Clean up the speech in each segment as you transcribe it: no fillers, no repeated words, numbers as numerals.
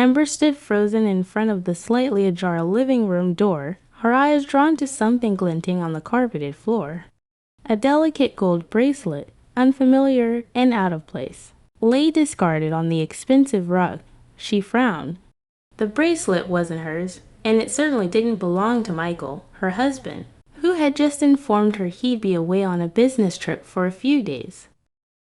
Amber stood frozen in front of the slightly ajar living room door, her eyes drawn to something glinting on the carpeted floor. A delicate gold bracelet, unfamiliar and out of place, lay discarded on the expensive rug. She frowned. The bracelet wasn't hers, and it certainly didn't belong to Michael, her husband, who had just informed her he'd be away on a business trip for a few days.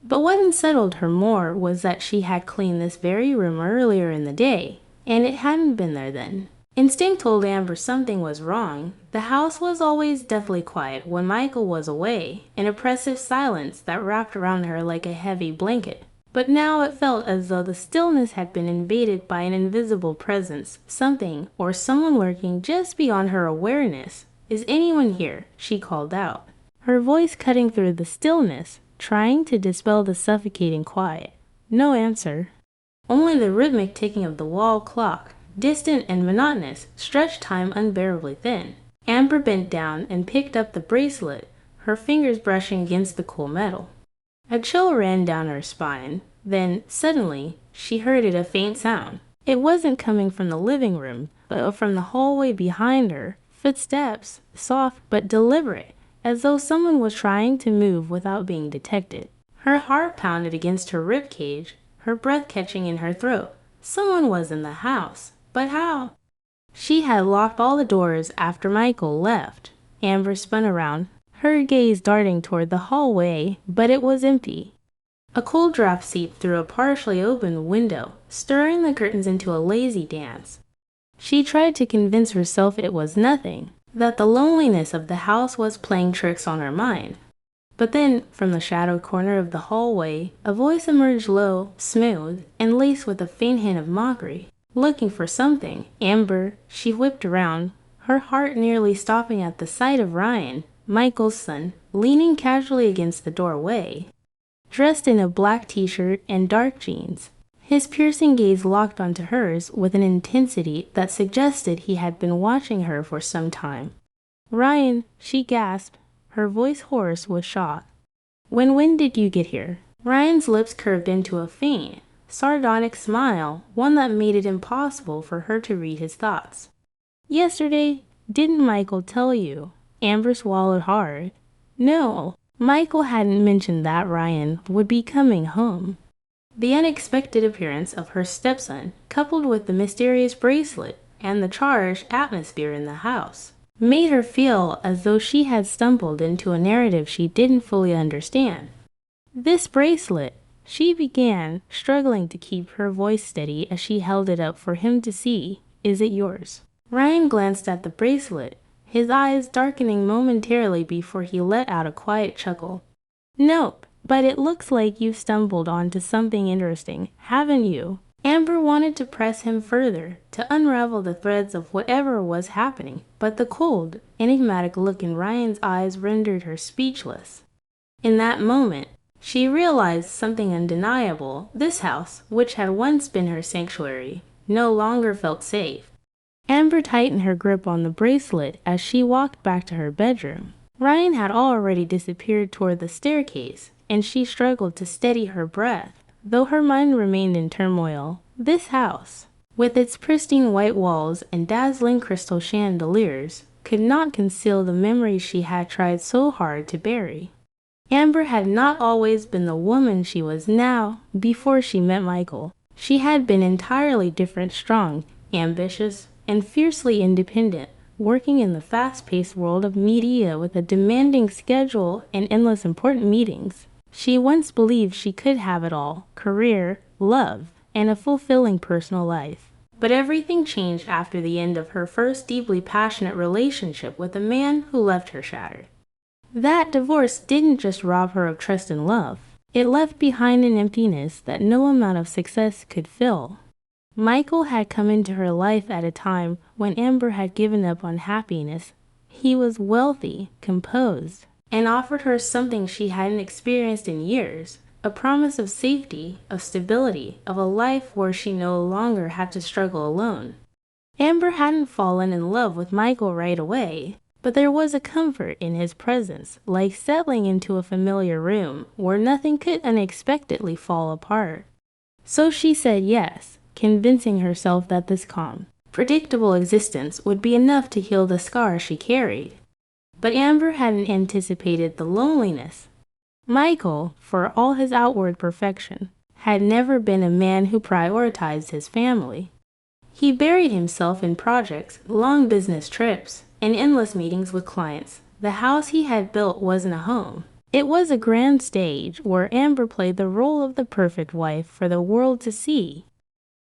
But what unsettled her more was that she had cleaned this very room earlier in the day, and it hadn't been there then. Instinct told Amber something was wrong. The house was always deathly quiet when Michael was away, an oppressive silence that wrapped around her like a heavy blanket. But now it felt as though the stillness had been invaded by an invisible presence, something or someone lurking just beyond her awareness. "Is anyone here?" she called out, her voice cutting through the stillness, trying to dispel the suffocating quiet. No answer. Only the rhythmic ticking of the wall clock, distant and monotonous, stretched time unbearably thin. Amber bent down and picked up the bracelet, her fingers brushing against the cool metal. A chill ran down her spine. Then, suddenly, she heard a faint sound. It wasn't coming from the living room, but from the hallway behind her. Footsteps, soft but deliberate, as though someone was trying to move without being detected. Her heart pounded against her ribcage, her breath catching in her throat. Someone was in the house, but how? She had locked all the doors after Michael left. Amber spun around, her gaze darting toward the hallway, but it was empty. A cold draft seeped through a partially open window, stirring the curtains into a lazy dance. She tried to convince herself it was nothing, that the loneliness of the house was playing tricks on her mind. But then, from the shadowed corner of the hallway, a voice emerged low, smooth, and laced with a faint hint of mockery. Looking for something, Amber, she whipped around, her heart nearly stopping at the sight of Ryan, Michael's son, leaning casually against the doorway. Dressed in a black t-shirt and dark jeans, his piercing gaze locked onto hers with an intensity that suggested he had been watching her for some time. "Ryan," she gasped, her voice hoarse with shock. When did you get here?" Ryan's lips curved into a faint, sardonic smile, one that made it impossible for her to read his thoughts. "Yesterday? Didn't Michael tell you?" Amber swallowed hard. No, Michael hadn't mentioned that Ryan would be coming home. The unexpected appearance of her stepson, coupled with the mysterious bracelet and the charged atmosphere in the house, made her feel as though she had stumbled into a narrative she didn't fully understand. "This bracelet," she began, struggling to keep her voice steady as she held it up for him to see. "Is it yours?" Ryan glanced at the bracelet, his eyes darkening momentarily before he let out a quiet chuckle. "Nope, but it looks like you've stumbled onto something interesting, haven't you?" Amber wanted to press him further, to unravel the threads of whatever was happening, but the cold, enigmatic look in Ryan's eyes rendered her speechless. In that moment, she realized something undeniable. This house, which had once been her sanctuary, no longer felt safe. Amber tightened her grip on the bracelet as she walked back to her bedroom. Ryan had already disappeared toward the staircase, and she struggled to steady her breath, though her mind remained in turmoil. This house, with its pristine white walls and dazzling crystal chandeliers, could not conceal the memories she had tried so hard to bury. Amber had not always been the woman she was now. Before she met Michael, she had been entirely different, strong, ambitious, and fiercely independent, working in the fast-paced world of media with a demanding schedule and endless important meetings. She once believed she could have it all: career, love, and a fulfilling personal life. But everything changed after the end of her first deeply passionate relationship with a man who left her shattered. That divorce didn't just rob her of trust and love. It left behind an emptiness that no amount of success could fill. Michael had come into her life at a time when Amber had given up on happiness. He was wealthy, composed, and offered her something she hadn't experienced in years, a promise of safety, of stability, of a life where she no longer had to struggle alone. Amber hadn't fallen in love with Michael right away, but there was a comfort in his presence, like settling into a familiar room where nothing could unexpectedly fall apart. So she said yes, convincing herself that this calm, predictable existence would be enough to heal the scars she carried. But Amber hadn't anticipated the loneliness. Michael, for all his outward perfection, had never been a man who prioritized his family. He buried himself in projects, long business trips, and endless meetings with clients. The house he had built wasn't a home. It was a grand stage where Amber played the role of the perfect wife for the world to see.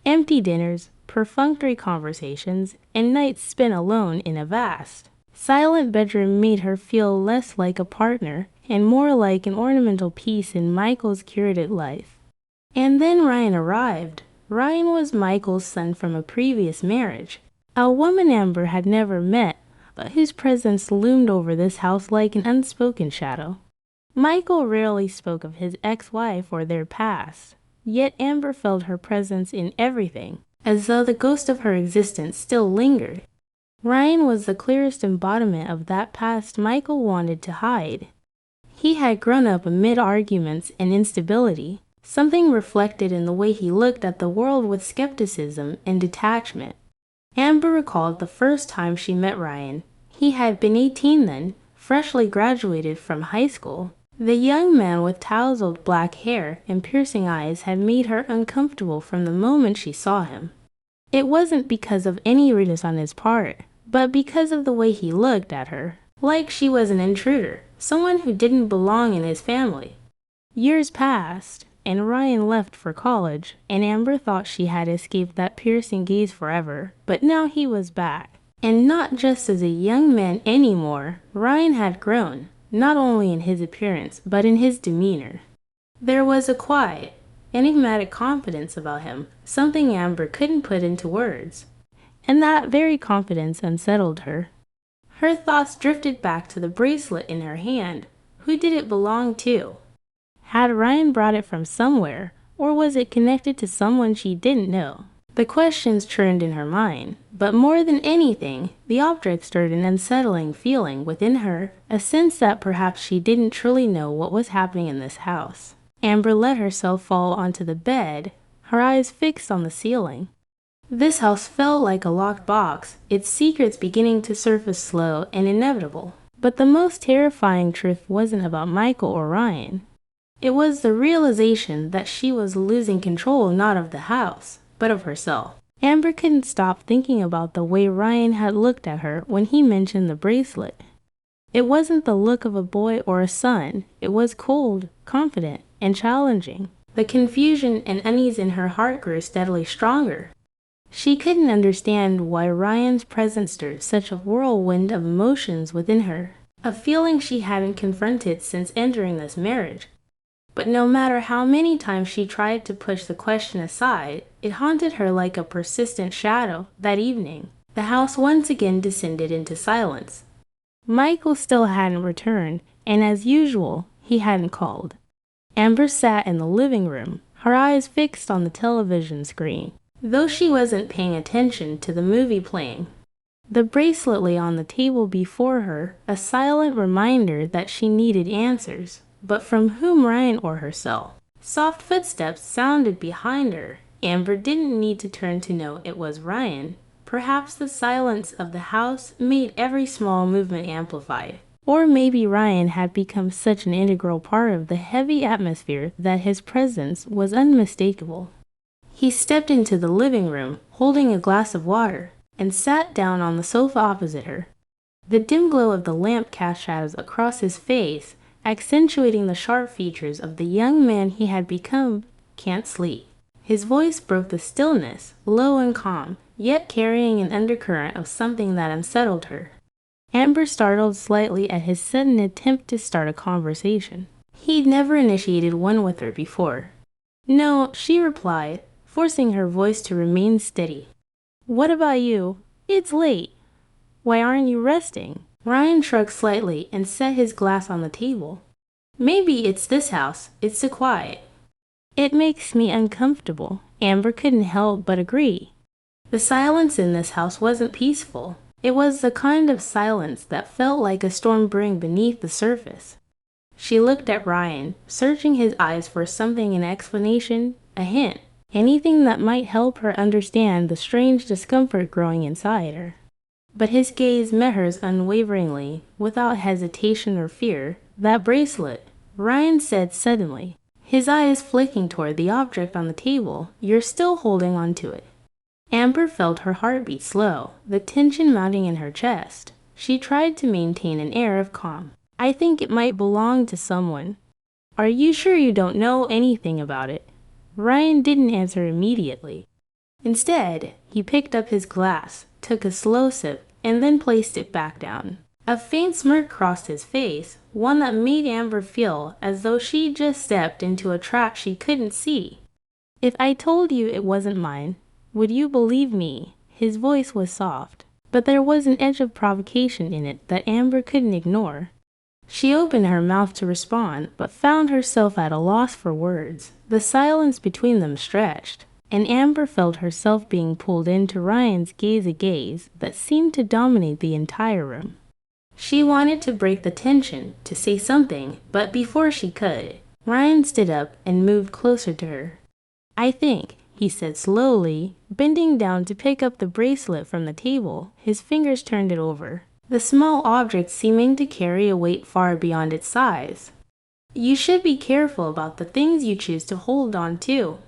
Empty dinners, perfunctory conversations, and nights spent alone in a vast, silent bedroom made her feel less like a partner and more like an ornamental piece in Michael's curated life. And then Ryan arrived. Ryan was Michael's son from a previous marriage, a woman Amber had never met, but whose presence loomed over this house like an unspoken shadow. Michael rarely spoke of his ex-wife or their past, yet Amber felt her presence in everything, as though the ghost of her existence still lingered. Ryan was the clearest embodiment of that past Michael wanted to hide. He had grown up amid arguments and instability, something reflected in the way he looked at the world with skepticism and detachment. Amber recalled the first time she met Ryan. He had been 18 then, freshly graduated from high school. The young man with tousled black hair and piercing eyes had made her uncomfortable from the moment she saw him. It wasn't because of any rudeness on his part, but because of the way he looked at her, like she was an intruder, someone who didn't belong in his family. Years passed, and Ryan left for college, and Amber thought she had escaped that piercing gaze forever, but now he was back. And not just as a young man anymore, Ryan had grown, not only in his appearance, but in his demeanor. There was a quiet, enigmatic confidence about him, something Amber couldn't put into words. And that very confidence unsettled her. Her thoughts drifted back to the bracelet in her hand. Who did it belong to? Had Ryan brought it from somewhere, or was it connected to someone she didn't know? The questions churned in her mind, but more than anything, the object stirred an unsettling feeling within her, a sense that perhaps she didn't truly know what was happening in this house. Amber let herself fall onto the bed, her eyes fixed on the ceiling. This house felt like a locked box, its secrets beginning to surface slow and inevitable. But the most terrifying truth wasn't about Michael or Ryan. It was the realization that she was losing control not of the house, but of herself. Amber couldn't stop thinking about the way Ryan had looked at her when he mentioned the bracelet. It wasn't the look of a boy or a son. It was cold, confident, and challenging. The confusion and unease in her heart grew steadily stronger. She couldn't understand why Ryan's presence stirred such a whirlwind of emotions within her, a feeling she hadn't confronted since entering this marriage. But no matter how many times she tried to push the question aside, it haunted her like a persistent shadow. That evening, the house once again descended into silence. Michael still hadn't returned, and as usual, he hadn't called. Amber sat in the living room, her eyes fixed on the television screen, though she wasn't paying attention to the movie playing. The bracelet lay on the table before her, a silent reminder that she needed answers. But from whom, Ryan or herself? Soft footsteps sounded behind her. Amber didn't need to turn to know it was Ryan. Perhaps the silence of the house made every small movement amplified. Or maybe Ryan had become such an integral part of the heavy atmosphere that his presence was unmistakable. He stepped into the living room, holding a glass of water, and sat down on the sofa opposite her. The dim glow of the lamp cast shadows across his face, accentuating the sharp features of the young man he had become. Can't sleep. His voice broke the stillness, low and calm, yet carrying an undercurrent of something that unsettled her. Amber startled slightly at his sudden attempt to start a conversation. He'd never initiated one with her before. "No," she replied, forcing her voice to remain steady. "What about you? It's late. Why aren't you resting?" Ryan shrugged slightly and set his glass on the table. "Maybe it's this house. It's so quiet." "It makes me uncomfortable." Amber couldn't help but agree. The silence in this house wasn't peaceful. It was the kind of silence that felt like a storm brewing beneath the surface. She looked at Ryan, searching his eyes for something, an explanation, a hint. anything that might help her understand the strange discomfort growing inside her. But his gaze met hers unwaveringly, without hesitation or fear. "That bracelet," Ryan said suddenly, his eyes flicking toward the object on the table. "You're still holding on to it." Amber felt her heartbeat slow, the tension mounting in her chest. She tried to maintain an air of calm. "I think it might belong to someone." "Are you sure you don't know anything about it?" Ryan didn't answer immediately. Instead, he picked up his glass, took a slow sip, and then placed it back down. A faint smirk crossed his face, one that made Amber feel as though she just stepped into a trap she couldn't see. "If I told you it wasn't mine, would you believe me?" His voice was soft, but there was an edge of provocation in it that Amber couldn't ignore. She opened her mouth to respond, but found herself at a loss for words. The silence between them stretched, and Amber felt herself being pulled into Ryan's gaze, a gaze that seemed to dominate the entire room. She wanted to break the tension, to say something, but before she could, Ryan stood up and moved closer to her. "I think," he said slowly, bending down to pick up the bracelet from the table. His fingers turned it over, the small object seeming to carry a weight far beyond its size. "You should be careful about the things you choose to hold on to,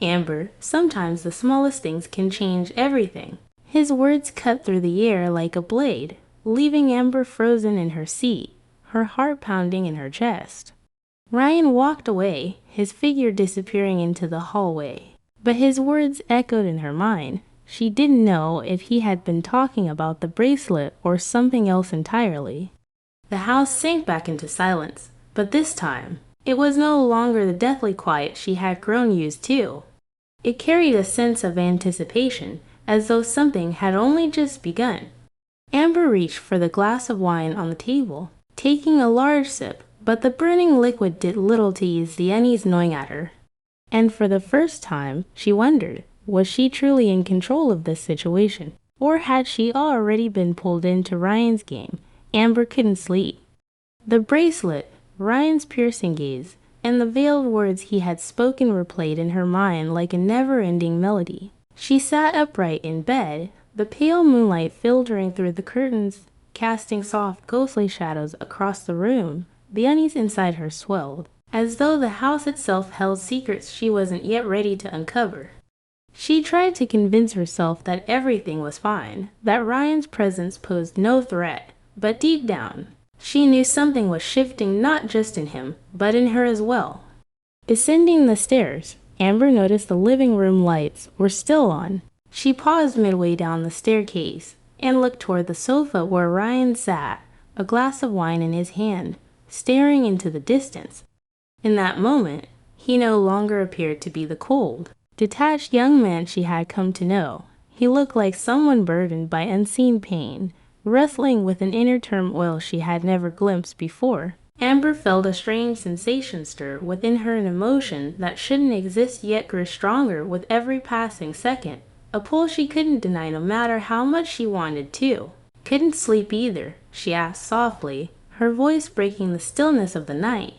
Amber. Sometimes the smallest things can change everything." His words cut through the air like a blade, leaving Amber frozen in her seat, her heart pounding in her chest. Ryan walked away, his figure disappearing into the hallway. But his words echoed in her mind. She didn't know if he had been talking about the bracelet or something else entirely. The house sank back into silence, but this time, it was no longer the deathly quiet she had grown used to. It carried a sense of anticipation, as though something had only just begun. Amber reached for the glass of wine on the table, taking a large sip, but the burning liquid did little to ease the unease gnawing at her. And for the first time, she wondered, was she truly in control of this situation? Or had she already been pulled into Ryan's game? Amber couldn't sleep. The bracelet, Ryan's piercing gaze, and the veiled words he had spoken replayed in her mind like a never-ending melody. She sat upright in bed, the pale moonlight filtering through the curtains, casting soft, ghostly shadows across the room. The unease inside her swelled, as though the house itself held secrets she wasn't yet ready to uncover. She tried to convince herself that everything was fine, that Ryan's presence posed no threat, but deep down, she knew something was shifting, not just in him, but in her as well. Descending the stairs, Amber noticed the living room lights were still on. She paused midway down the staircase and looked toward the sofa where Ryan sat, a glass of wine in his hand, staring into the distance. In that moment, he no longer appeared to be the cold, detached young man she had come to know. He looked like someone burdened by unseen pain, wrestling with an inner turmoil she had never glimpsed before. Amber felt a strange sensation stir within her, an emotion that shouldn't exist yet grew stronger with every passing second. A pull she couldn't deny no matter how much she wanted to. "Couldn't sleep either?" she asked softly, her voice breaking the stillness of the night.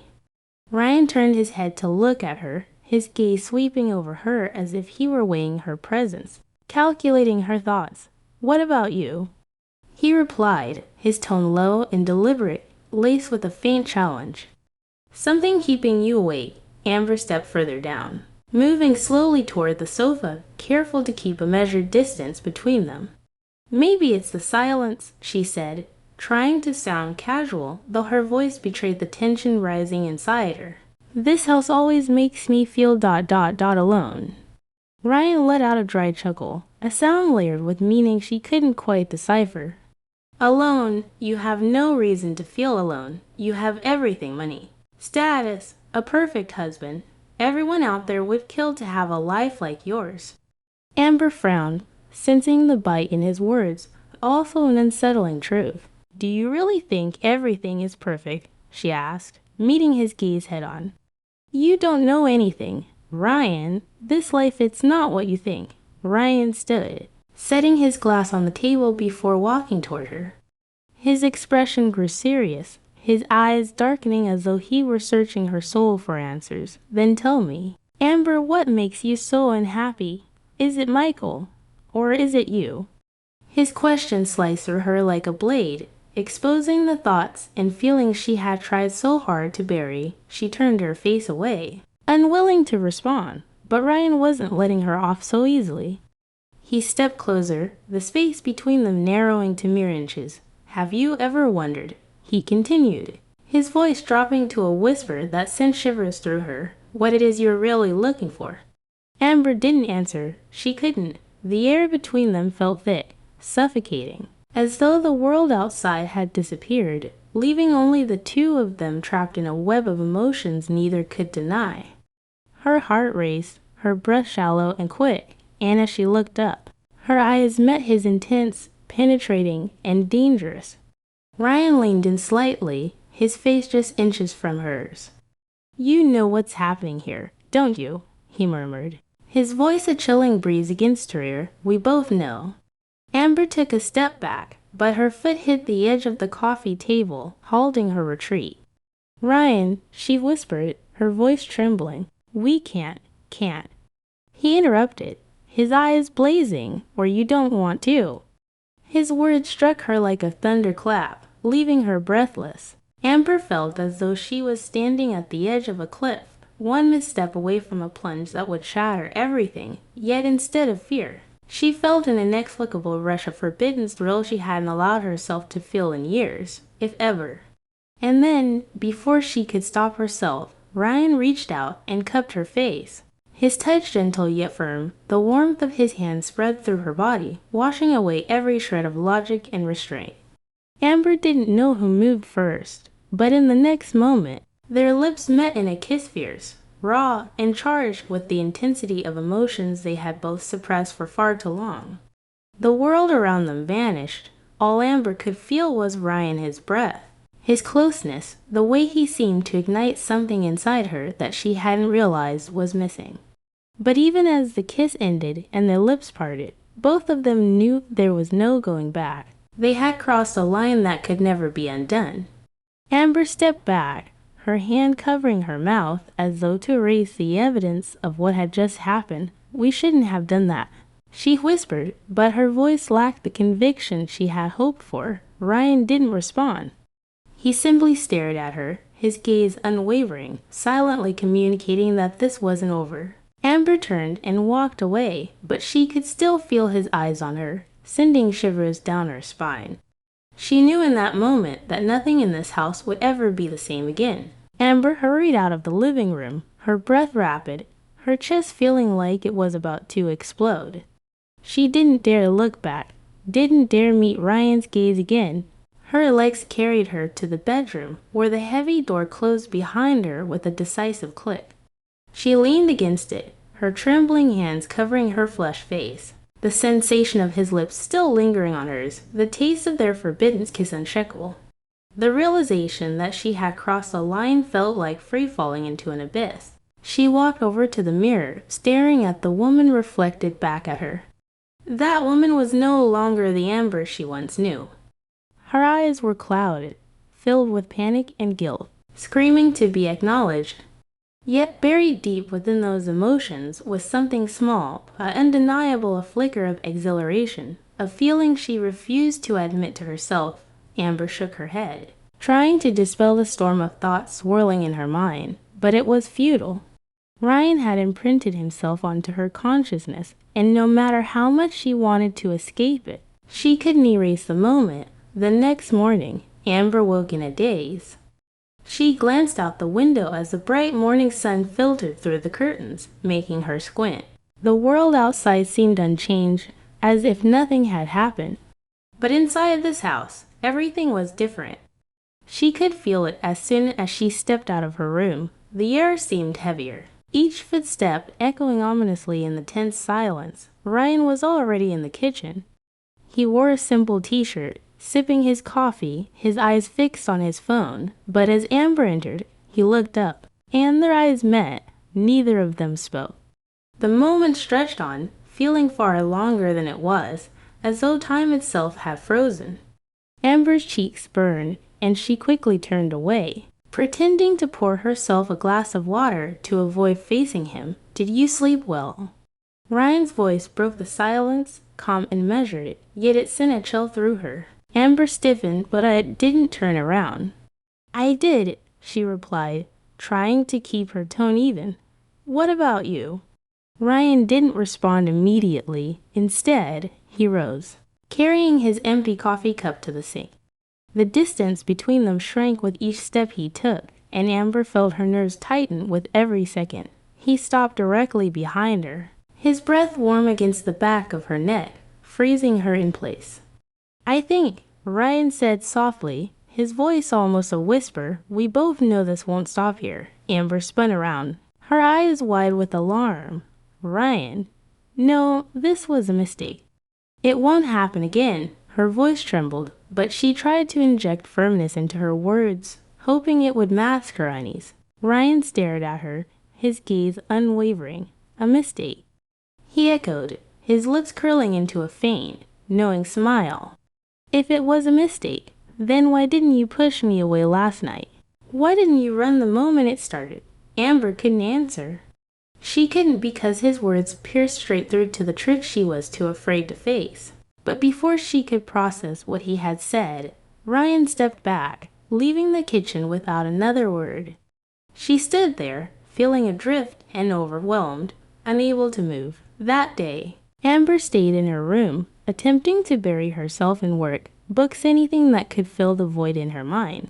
Ryan turned his head to look at her, his gaze sweeping over her as if he were weighing her presence, calculating her thoughts. "What about you?" He replied, his tone low and deliberate, laced with a faint challenge. "Something keeping you awake." Amber stepped further down, moving slowly toward the sofa, careful to keep a measured distance between them. "Maybe it's the silence," she said, trying to sound casual, though her voice betrayed the tension rising inside her. "This house always makes me feel alone." Ryan let out a dry chuckle, a sound layered with meaning she couldn't quite decipher. "Alone? You have no reason to feel alone. You have everything: money, status, a perfect husband. Everyone out there would kill to have a life like yours." Amber frowned, sensing the bite in his words, also an unsettling truth. "Do you really think everything is perfect?" she asked, meeting his gaze head-on. "You don't know anything, Ryan. This life, it's not what you think." Ryan stood, setting his glass on the table before walking toward her. His expression grew serious, his eyes darkening as though he were searching her soul for answers. "Then tell me." Amber, what makes you so unhappy? Is it Michael? Or is it you? His question sliced through her like a blade, exposing the thoughts and feelings she had tried so hard to bury. She turned her face away, unwilling to respond, but Ryan wasn't letting her off so easily. He stepped closer, the space between them narrowing to mere inches. Have you ever wondered, he continued, his voice dropping to a whisper that sent shivers through her, what it is you're really looking for? Amber didn't answer. She couldn't. The air between them felt thick, suffocating, as though the world outside had disappeared, leaving only the two of them trapped in a web of emotions neither could deny. Her heart raced, her breath shallow and quick, and as she looked up, her eyes met his intense, penetrating, and dangerous. Ryan leaned in slightly, his face just inches from hers. You know what's happening here, don't you? He murmured, his voice a chilling breeze against her ear. We both know. Amber took a step back, but her foot hit the edge of the coffee table, halting her retreat. Ryan, she whispered, her voice trembling, we can't. He interrupted, his eyes blazing, or you don't want to. His words struck her like a thunderclap, leaving her breathless. Amber felt as though she was standing at the edge of a cliff, one misstep away from a plunge that would shatter everything, yet instead of fear, she felt an inexplicable rush of forbidden thrill she hadn't allowed herself to feel in years, if ever. And then, before she could stop herself, Ryan reached out and cupped her face. His touch gentle yet firm, the warmth of his hand spread through her body, washing away every shred of logic and restraint. Amber didn't know who moved first, but in the next moment, their lips met in a kiss fierce, raw, and charged with the intensity of emotions they had both suppressed for far too long. The world around them vanished. All Amber could feel was Ryan, his breath, his closeness, the way he seemed to ignite something inside her that she hadn't realized was missing. But even as the kiss ended and their lips parted, both of them knew there was no going back. They had crossed a line that could never be undone. Amber stepped back, her hand covering her mouth as though to erase the evidence of what had just happened. We shouldn't have done that, she whispered, but her voice lacked the conviction she had hoped for. Ryan didn't respond. He simply stared at her, his gaze unwavering, silently communicating that this wasn't over. Amber turned and walked away, but she could still feel his eyes on her, sending shivers down her spine. She knew in that moment that nothing in this house would ever be the same again. Amber hurried out of the living room, her breath rapid, her chest feeling like it was about to explode. She didn't dare look back, didn't dare meet Ryan's gaze again. Her legs carried her to the bedroom, where the heavy door closed behind her with a decisive click. She leaned against it, her trembling hands covering her flushed face, the sensation of his lips still lingering on hers, the taste of their forbidden kiss unshakable. The realization that she had crossed a line felt like free-falling into an abyss. She walked over to the mirror, staring at the woman reflected back at her. That woman was no longer the Amber she once knew. Her eyes were clouded, filled with panic and guilt, screaming to be acknowledged. Yet buried deep within those emotions was something small, but undeniable, a flicker of exhilaration, a feeling she refused to admit to herself. Amber shook her head, trying to dispel the storm of thoughts swirling in her mind, but it was futile. Ryan had imprinted himself onto her consciousness, and no matter how much she wanted to escape it, she couldn't erase the moment. The next morning, Amber woke in a daze. She glanced out the window as the bright morning sun filtered through the curtains, making her squint. The world outside seemed unchanged, as if nothing had happened. But inside this house, everything was different. She could feel it as soon as she stepped out of her room. The air seemed heavier, each footstep echoing ominously in the tense silence. Ryan was already in the kitchen. He wore a simple t-shirt, sipping his coffee, his eyes fixed on his phone. But as Amber entered, he looked up, and their eyes met. Neither of them spoke. The moment stretched on, feeling far longer than it was, as though time itself had frozen. Amber's cheeks burned, and she quickly turned away, pretending to pour herself a glass of water to avoid facing him. Did you sleep well?" Ryan's voice broke the silence, calm and measured, yet it sent a chill through her. Amber stiffened, but it didn't turn around. "I did," she replied, trying to keep her tone even. "What about you?" Ryan didn't respond immediately. Instead, he rose, carrying his empty coffee cup to the sink. The distance between them shrank with each step he took, and Amber felt her nerves tighten with every second. He stopped directly behind her, his breath warm against the back of her neck, freezing her in place. "I think," Ryan said softly, his voice almost a whisper, "we both know this won't stop here." Amber spun around, her eyes wide with alarm. "Ryan, no, this was a mistake. It won't happen again." Her voice trembled, but she tried to inject firmness into her words, hoping it would mask her unease. Ryan stared at her, his gaze unwavering. "A mistake?" He echoed, his lips curling into a faint, knowing smile. "If it was a mistake, then why didn't you push me away last night? Why didn't you run the moment it started?" Amber couldn't answer. She couldn't because his words pierced straight through to the truth she was too afraid to face. But before she could process what he had said, Ryan stepped back, leaving the kitchen without another word. She stood there, feeling adrift and overwhelmed, unable to move. That day, Amber stayed in her room, attempting to bury herself in work, books, anything that could fill the void in her mind.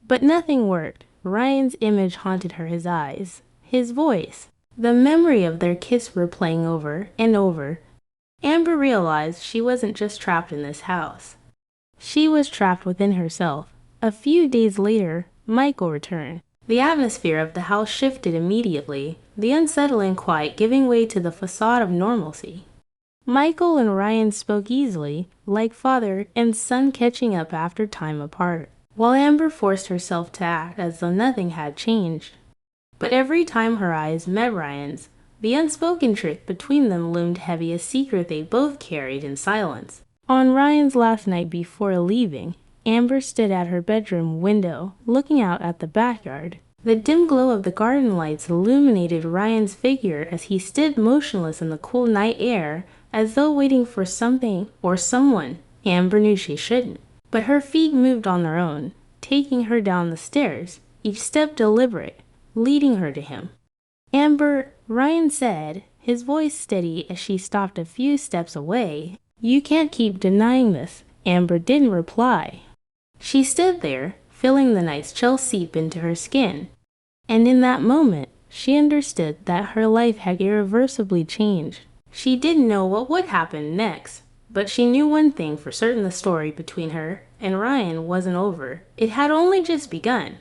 But nothing worked. Ryan's image haunted her, his eyes, his voice, the memory of their kiss replaying over and over. Amber realized she wasn't just trapped in this house. She was trapped within herself. A few days later, Michael returned. The atmosphere of the house shifted immediately, the unsettling quiet giving way to the facade of normalcy. Michael and Ryan spoke easily, like father and son catching up after time apart, while Amber forced herself to act as though nothing had changed. But every time her eyes met Ryan's, the unspoken truth between them loomed heavy, a secret they both carried in silence. On Ryan's last night before leaving, Amber stood at her bedroom window, looking out at the backyard. The dim glow of the garden lights illuminated Ryan's figure as he stood motionless in the cool night air, as though waiting for something or someone. Amber knew she shouldn't, but her feet moved on their own, taking her down the stairs, each step deliberate, leading her to him. "Amber," Ryan said, his voice steady as she stopped a few steps away, "you can't keep denying this." Amber didn't reply. She stood there, feeling the night's chill seep into her skin. And in that moment, she understood that her life had irreversibly changed. She didn't know what would happen next, but she knew one thing for certain: the story between her and Ryan wasn't over. It had only just begun.